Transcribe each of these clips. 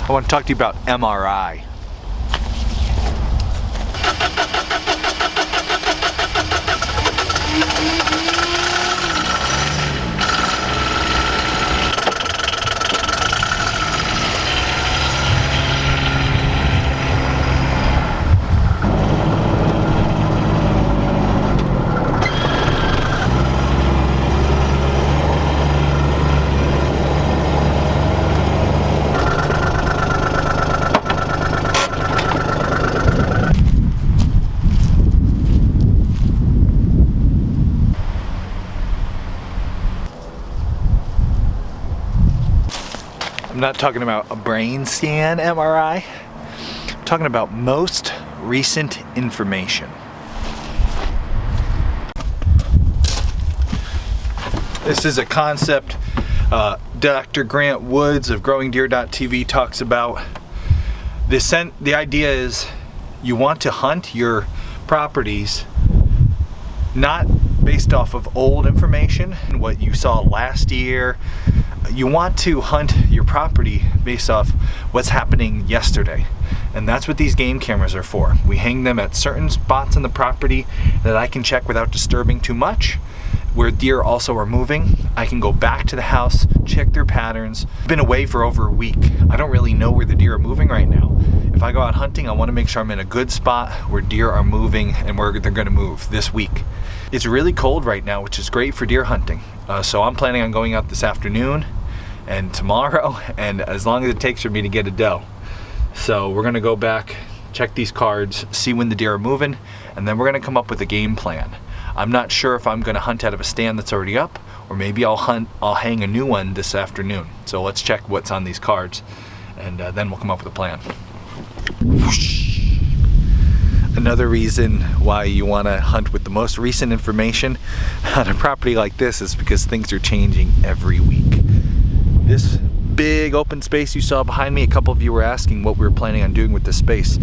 I want to talk to you about MRI. I'm not talking about a brain scan MRI. I'm talking about most recent information. This is a concept Dr. Grant Woods of GrowingDeer.tv talks about. The idea is you want to hunt your properties not based off of old information and what you saw last year. You want to hunt your property based off what's happening yesterday. And that's what these game cameras are for. We hang them at certain spots on the property that I can check without disturbing too much. Where deer also are moving, I can go back to the house, check their patterns. I've been away for over a week. I don't really know where the deer are moving right now. If I go out hunting, I want to make sure I'm in a good spot where deer are moving and where they're going to move this week. It's really cold right now, which is great for deer hunting. So I'm planning on going out this afternoon and tomorrow, and as long as it takes for me to get a doe. So we're gonna go back, check these cards, see when the deer are moving, and then we're gonna come up with a game plan. I'm not sure if I'm gonna hunt out of a stand that's already up, or maybe I'll hang a new one this afternoon. So let's check what's on these cards, and then we'll come up with a plan. Whoosh. Another reason why you wanna hunt with the most recent information on a property like this is because things are changing every week. This big open space you saw behind me, a couple of you were asking what we were planning on doing with this space.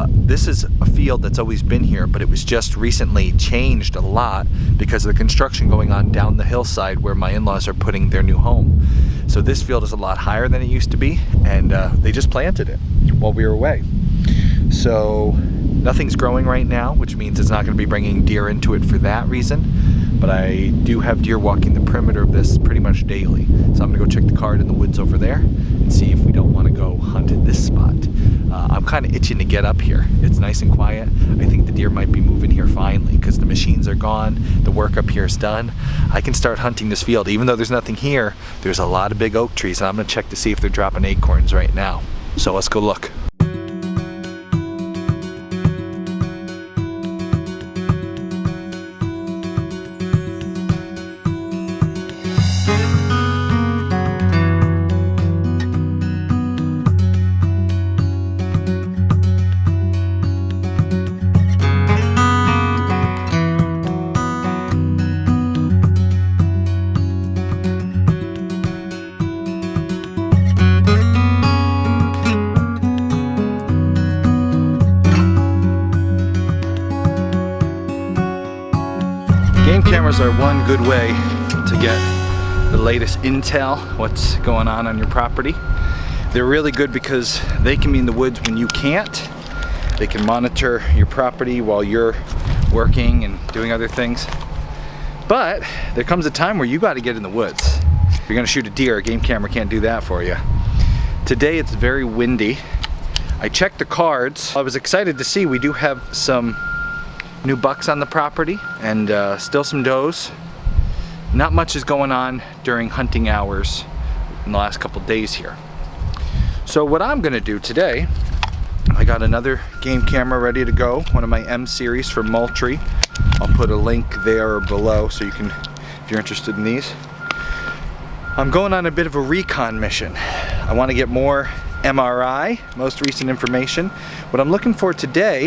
This is a field that's always been here, but it was just recently changed a lot because of the construction going on down the hillside where my in-laws are putting their new home. So this field is a lot higher than it used to be, and they just planted it while we were away. So nothing's growing right now, which means it's not going to be bringing deer into it for that reason. But I do have deer walking the perimeter of this pretty much daily. So I'm gonna go check the card in the woods over there and see if we don't wanna go hunt at this spot. I'm kinda itching to get up here. It's nice and quiet. I think the deer might be moving here finally because the machines are gone, the work up here is done. I can start hunting this field. Even though there's nothing here, there's a lot of big oak trees, and I'm gonna check to see if they're dropping acorns right now. So let's go look. Game cameras are one good way to get the latest intel, what's going on your property. They're really good because they can be in the woods when you can't. They can monitor your property while you're working and doing other things. But there comes a time where you got to get in the woods. If you're gonna shoot a deer, a game camera can't do that for you. Today it's very windy. I checked the cards. I was excited to see we do have some new bucks on the property and still some does. Not much is going on during hunting hours in the last couple days here. So what I'm gonna do today, I got another game camera ready to go, one of my M series from Moultrie. I'll put a link there or below so you can, if you're interested in these. I'm going on a bit of a recon mission. I want to get more MRI, most recent information. What I'm looking for today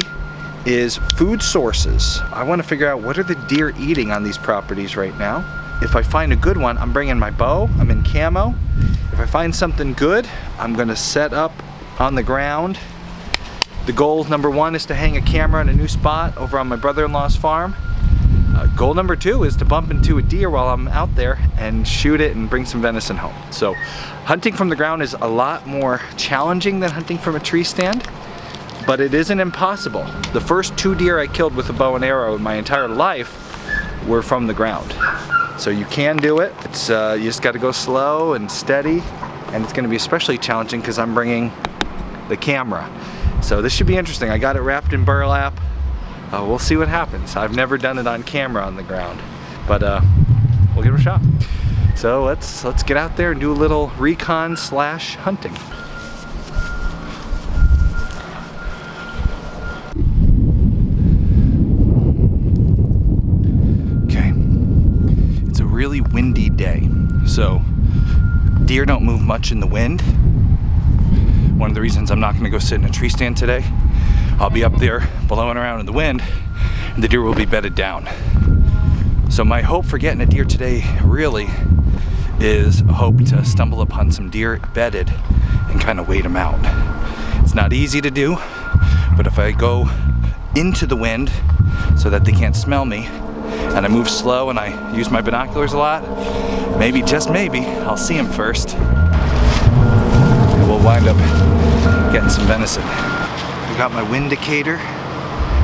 is food sources. I want to figure out what are the deer eating on these properties right now. If I find a good one, I'm bringing my bow, I'm in camo. If I find something good, I'm gonna set up on the ground. The goal, number one, is to hang a camera in a new spot over on my brother-in-law's farm. Goal number 2 is to bump into a deer while I'm out there and shoot it and bring some venison home. So hunting from the ground is a lot more challenging than hunting from a tree stand, but it isn't impossible. The first 2 deer I killed with a bow and arrow in my entire life were from the ground. So you can do it. It's you just got to go slow and steady, and it's going to be especially challenging because I'm bringing the camera. So this should be interesting. I got it wrapped in burlap. We'll see what happens. I've never done it on camera on the ground, but we'll give it a shot. So let's get out there and do a little recon / hunting. Okay, it's a really windy day, so deer don't move much in the wind. One of the reasons I'm not going to go sit in a tree stand today. I'll be up there blowing around in the wind, and the deer will be bedded down. So my hope for getting a deer today really is a hope to stumble upon some deer bedded and kind of wait them out. It's not easy to do, but if I go into the wind so that they can't smell me, and I move slow and I use my binoculars a lot, maybe, just maybe, I'll see them first. And we'll wind up getting some venison. I got my windicator,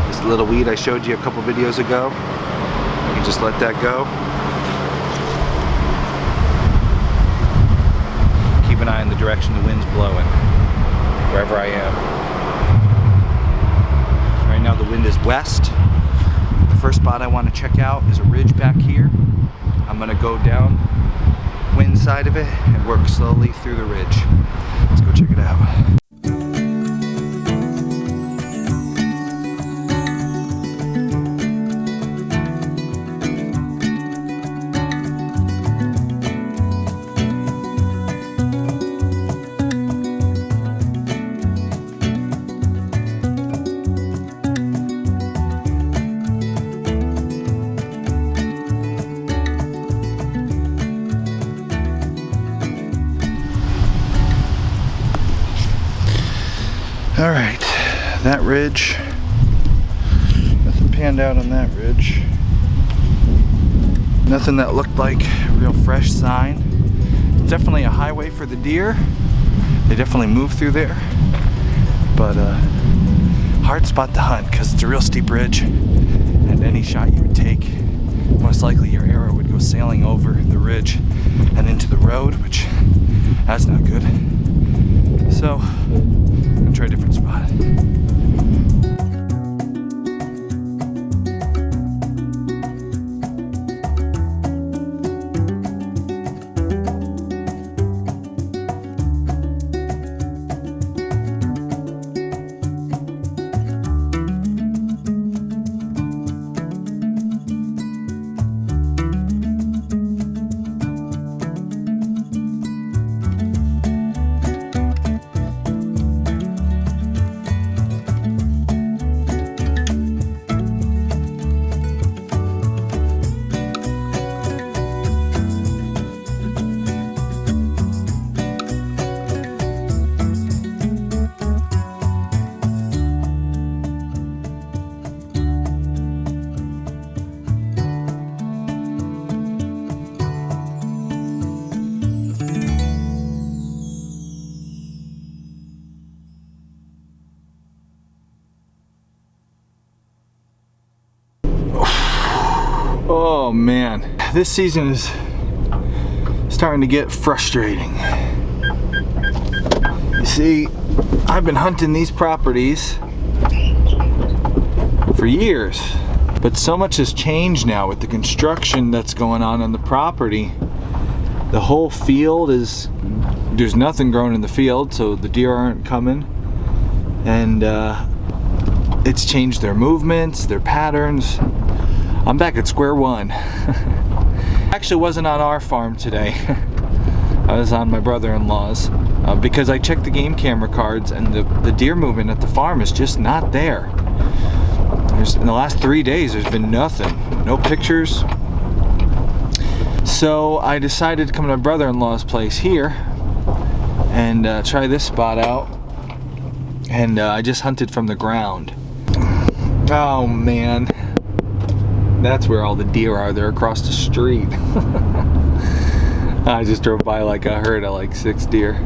this little weed I showed you a couple videos ago. I can just let that go. Keep an eye on the direction the wind's blowing, wherever I am. Right now the wind is west. The first spot I want to check out is a ridge back here. I'm going to go down wind side of it and work slowly through the ridge. Let's go check it out. All right, that ridge, nothing panned out on that ridge. Nothing that looked like a real fresh sign. It's definitely a highway for the deer. They definitely move through there, but hard spot to hunt because it's a real steep ridge, and any shot you would take, most likely your arrow would go sailing over the ridge and into the road, which that's not good. So I'm gonna try a different spot. Oh man, this season is starting to get frustrating. You see, I've been hunting these properties for years, but so much has changed now with the construction that's going on the property. The whole field is, there's nothing growing in the field, so the deer aren't coming, and it's changed their movements, their patterns. I'm back at square one. Actually wasn't on our farm today. I was on my brother-in-law's because I checked the game camera cards, and the deer movement at the farm is just not there. In the last 3 days there's been nothing, no pictures. So I decided to come to my brother-in-law's place here and try this spot out, and I just hunted from the ground. Oh man. that's where all the deer are. They're across the street. I just drove by like a herd of like 6 deer.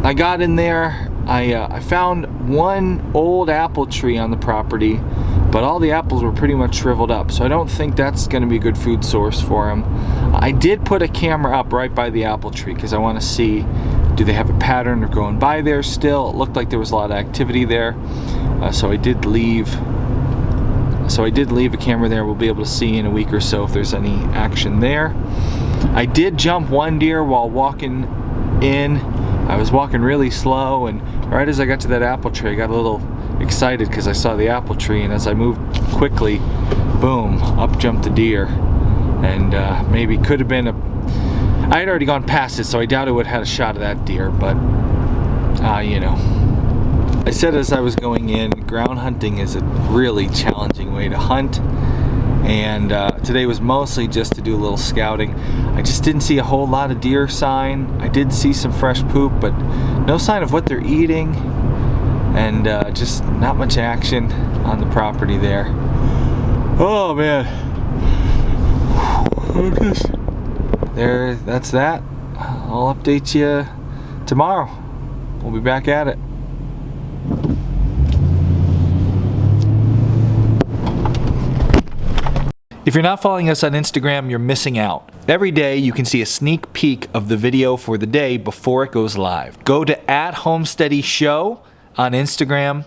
I got in there. I found one old apple tree on the property, but all the apples were pretty much shriveled up, so I don't think that's going to be a good food source for them. I did put a camera up right by the apple tree because I want to see, do they have a pattern of going by there still? It looked like there was a lot of activity there, so I did leave a camera there. We'll be able to see in a week or so if there's any action there. I did jump one deer while walking in. I was walking really slow, and right as I got to that apple tree, I got a little excited because I saw the apple tree, and as I moved quickly, boom, up jumped the deer. And maybe could have been I had already gone past it, so I doubt it would have had a shot of that deer, but you know. I said as I was going in, ground hunting is a really challenging way to hunt, and today was mostly just to do a little scouting. I just didn't see a whole lot of deer sign. I did see some fresh poop, but no sign of what they're eating, and just not much action on the property there. Oh man. That's that. I'll update you tomorrow. We'll be back at it. If you're not following us on Instagram, you're missing out. Every day you can see a sneak peek of the video for the day before it goes live. Go to @Homesteady Show on Instagram